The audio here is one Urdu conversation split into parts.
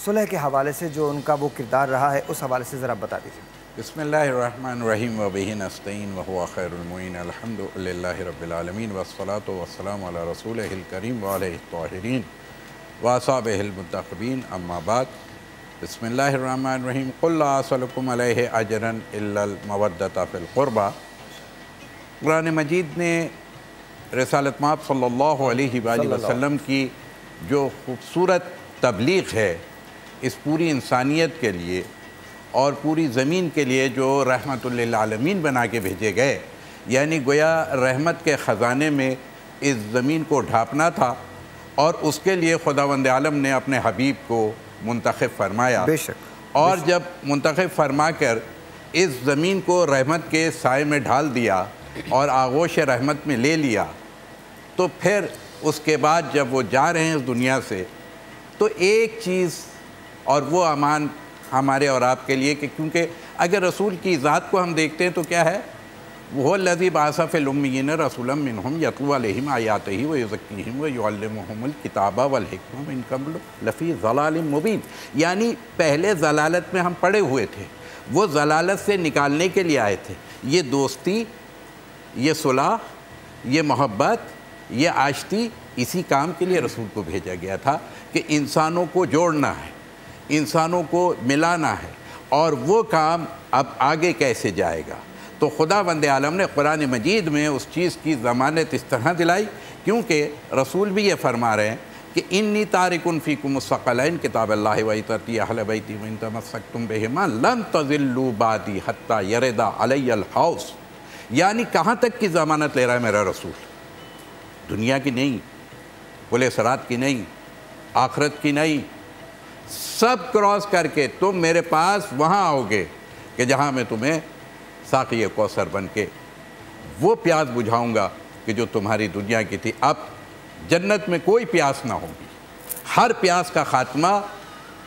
صلح کے حوالے سے جو ان کا وہ کردار رہا ہے اس حوالے سے ذرا بتا دیجیے۔ بسم اللہ الرحمن الرحیم وبہ نستعین وہو خیر المعین الحمدللہ رب العالمین والصلاة والسلام علی رسولہ الکریم وعلیہ الطاہرین واصحابہ المنتخبین اما بعد۔ بسم اللہ الرحمن الرحیم قل لا اسألکم علیہ اجرا الا المودۃ فی القربى۔ قرآن مجید نے رسالت مآب صلی اللہ علیہ وآلہ وسلم کی جو خوبصورت تبلیغ ہے اس پوری انسانیت کے لیے اور پوری زمین کے لیے جو رحمت للعالمین بنا کے بھیجے گئے، یعنی گویا رحمت کے خزانے میں اس زمین کو ڈھانپنا تھا، اور اس کے لیے خداوند عالم نے اپنے حبیب کو منتخب فرمایا۔ بے شک۔ اور جب منتخب فرما کر اس زمین کو رحمت کے سائے میں ڈھال دیا اور آغوش رحمت میں لے لیا، تو پھر اس کے بعد جب وہ جا رہے ہیں اس دنیا سے، تو ایک چیز اور وہ امان ہمارے اور آپ کے لیے کہ کیونکہ اگر رسول کی ذات کو ہم دیکھتے ہیں تو کیا ہے؟ وہ الذی بعث فی الامیین رسولا منہم یتلو علیہم آیاتہ ویزکیہم ویعلمہم الکتاب والحکمہ وان کانوا لفی ضلال مبین۔ یعنی پہلے ضلالت میں ہم پڑے ہوئے تھے، وہ ضلالت سے نکالنے کے لیے آئے تھے۔ یہ دوستی، یہ صلح، یہ محبت، یہ آشتی، اسی کام کے لیے رسول کو بھیجا گیا تھا کہ انسانوں کو جوڑنا ہے، انسانوں کو ملانا ہے، اور وہ کام اب آگے کیسے جائے گا؟ تو خداوند عالم نے قرآن مجید میں اس چیز کی ضمانت اس طرح دلائی، کیونکہ رسول بھی یہ فرما رہے ہیں کہ انی تارک فیکم الثقلین کتاب اللہ وعطرتی اہل بیتی وان تمسکتم بہما لن تضلوا بعدی حتی یردا علی الحوض۔ یعنی کہاں تک کی ضمانت لے رہا ہے میرا رسول؟ دنیا کی نہیں، پل صراط کی نہیں، آخرت کی نہیں، سب کراس کر کے تم میرے پاس وہاں آؤ گے کہ جہاں میں تمہیں ساقی کوثر بن کے وہ پیاس بجھاؤں گا کہ جو تمہاری دنیا کی تھی۔ اب جنت میں کوئی پیاس نہ ہوگی، ہر پیاس کا خاتمہ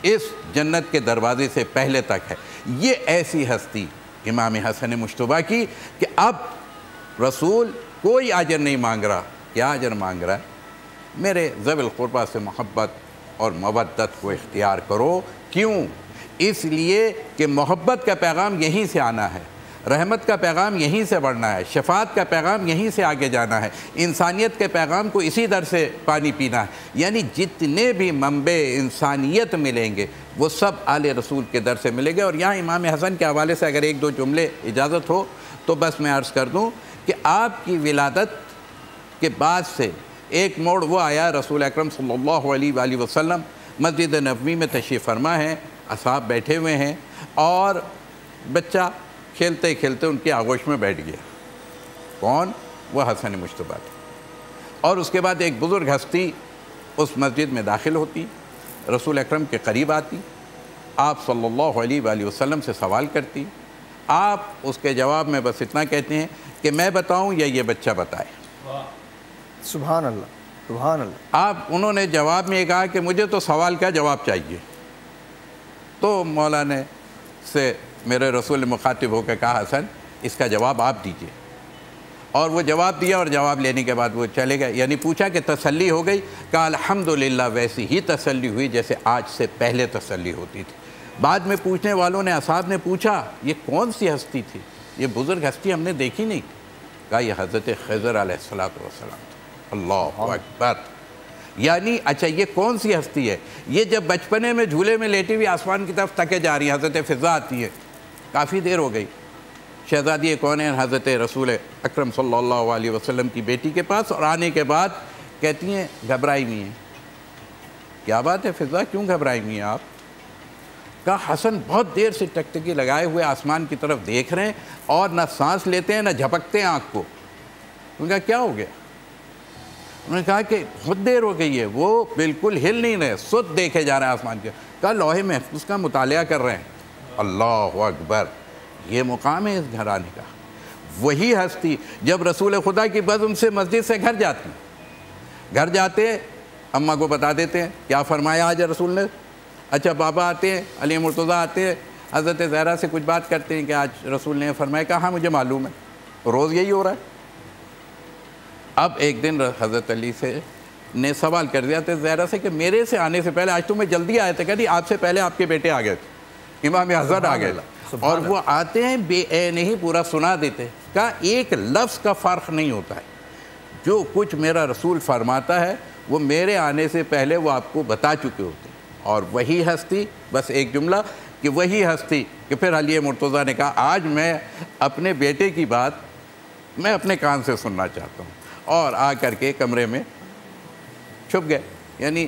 اس جنت کے دروازے سے پہلے تک ہے۔ یہ ایسی ہستی امام حسن مجتبیٰ کی کہ اب رسول کوئی اجر نہیں مانگ رہا۔ کیا اجر مانگ رہا ہے؟ میرے ذوی القربیٰ سے محبت اور مودت کو اختیار کرو۔ کیوں؟ اس لیے کہ محبت کا پیغام یہیں سے آنا ہے، رحمت کا پیغام یہیں سے بڑھنا ہے، شفاعت کا پیغام یہیں سے آگے جانا ہے، انسانیت کے پیغام کو اسی در سے پانی پینا ہے۔ یعنی جتنے بھی منبع انسانیت ملیں گے وہ سب آل رسول کے در سے ملیں گے۔ اور یہاں امام حسن کے حوالے سے اگر ایک دو جملے اجازت ہو تو بس میں عرض کر دوں کہ آپ کی ولادت کے بعد سے ایک موڑ وہ آیا، رسول اکرم صلی اللہ علیہ وآلہ وسلم مسجد نبوی میں تشریف فرما ہیں، اصحاب بیٹھے ہوئے ہیں، اور بچہ کھیلتے کھیلتے ان کی آغوش میں بیٹھ گیا۔ کون؟ وہ حسن مجتبیٰ تھے۔ اور اس کے بعد ایک بزرگ ہستی اس مسجد میں داخل ہوتی، رسول اکرم کے قریب آتی، آپ صلی اللہ علیہ وآلہ وسلم سے سوال کرتی، آپ اس کے جواب میں بس اتنا کہتے ہیں کہ میں بتاؤں یا یہ بچہ بتائے؟ سبحان اللہ، سبحان اللہ۔ انہوں نے جواب میں یہ کہا کہ مجھے تو سوال کا جواب چاہیے۔ تو مولانا سے میرے رسول نے مخاطب ہو کے کہا حسن اس کا جواب آپ دیجئے، اور وہ جواب دیا، اور جواب لینے کے بعد وہ چلے گئے۔ یعنی پوچھا کہ تسلی ہو گئی؟ کہا الحمدللہ ویسی ہی تسلی ہوئی جیسے آج سے پہلے تسلی ہوتی تھی۔ بعد میں پوچھنے والوں نے، اصحاب نے پوچھا یہ کون سی ہستی تھی؟ یہ بزرگ ہستی ہم نے دیکھی نہیں تھی۔ کہا یہ حضرت خضر علیہ السلام تھا۔ اللہ اکبر! یعنی اچھا یہ کون سی ہستی ہے؟ یہ جب بچپنے میں جھولے میں لیٹی ہوئی آسمان کی طرف تکے جا رہی ہیں، حضرت فضا آتی ہے، کافی دیر ہو گئی، شہزادی کونین حضرت رسول اکرم صلی اللہ علیہ وسلم کی بیٹی کے پاس، اور آنے کے بعد کہتی ہیں گھبرائی ہوئی ہیں۔ کیا بات ہے فضا، کیوں گھبرائی ہوئی ہیں آپ؟ کہا حسن بہت دیر سے ٹکٹکی لگائے ہوئے آسمان کی طرف دیکھ رہے ہیں، اور نہ سانس لیتے ہیں نہ جھپکتے ہیں آنکھ کو۔ انہوں نے کہا کیا ہو گیا؟ انہوں نے کہا کہ بہت دیر ہو گئی ہے، وہ بالکل ہل نہیں رہے، سد دیکھے جا رہے ہیں آسمان کے۔ کہا لوح محفوظ کا مطالعہ کر رہے ہیں۔ اللہ اکبر! یہ مقام ہے اس گھرانے کا۔ وہی ہستی جب رسول خدا کی بزم سے مسجد سے گھر جاتی، گھر جاتے اماں کو بتا دیتے ہیں کیا فرمایا آج رسول نے۔ اچھا بابا آتے ہیں، علی مرتضیٰ آتے ہیں، حضرت زہرا سے کچھ بات کرتے ہیں کہ آج رسول نے فرمایا۔ کہا ہاں مجھے معلوم ہے، روز یہی ہو رہا ہے۔ اب ایک دن حضرت علی سے نے سوال کر دیا تھا زہرا سے کہ میرے سے آنے سے پہلے، آج تو میں جلدی آیا تھا، کہتی آپ سے پہلے آپ کے بیٹے آ گئے تھے، امام حضرت آ گئے، اور وہ آتے ہیں بے عین ہی پورا سنا دیتے، کہا ایک لفظ کا فرق نہیں ہوتا ہے، جو کچھ میرا رسول فرماتا ہے وہ میرے آنے سے پہلے وہ آپ کو بتا چکے ہوتے ہیں، اور وہی ہستی، بس ایک جملہ کہ وہی ہستی کہ پھر علی مرتضیٰ نے کہا آج میں اپنے بیٹے کی بات میں اپنے کان سے سننا چاہتا ہوں، اور آ کر کے کمرے میں چھپ گئے، یعنی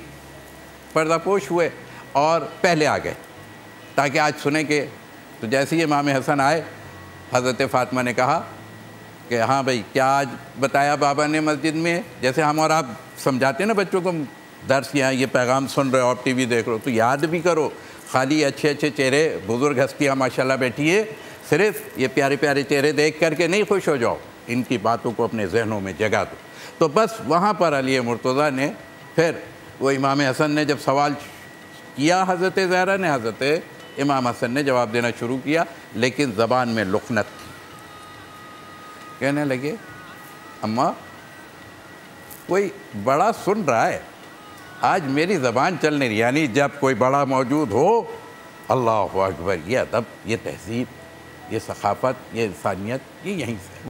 پردہ پوش ہوئے اور پہلے آ گئے تاکہ آج سنیں کہ، تو جیسے ہی امام حسن آئے حضرت فاطمہ نے کہا کہ ہاں بھائی کیا آج بتایا بابا نے مسجد میں، جیسے ہم اور آپ سمجھاتے ہیں نا بچوں کو درس، یہاں یہ پیغام سن رہے ہو آپ ٹی وی دیکھ رہے ہو تو یاد بھی کرو، خالی اچھے اچھے چہرے بزرگ ہستیاں ماشاءاللہ بیٹھی ہے، صرف یہ پیارے پیارے چہرے دیکھ کر کے نہیں خوش ہو جاؤ، ان کی باتوں کو اپنے ذہنوں میں جگہ دو۔ تو بس وہاں پر علی مرتضیٰ نے پھر وہ امام حسن نے جب سوال کیا حضرت زہرا نے، حضرت امام حسن نے جواب دینا شروع کیا، لیکن زبان میں لکنت تھی، کہنے لگے اماں کوئی بڑا سن رہا ہے، آج میری زبان چل نہیں رہی، یعنی جب کوئی بڑا موجود ہو، اللہ اکبر، یہ ادب، یہ تہذیب، یہ ثقافت، یہ انسانیت، یہ یہیں سے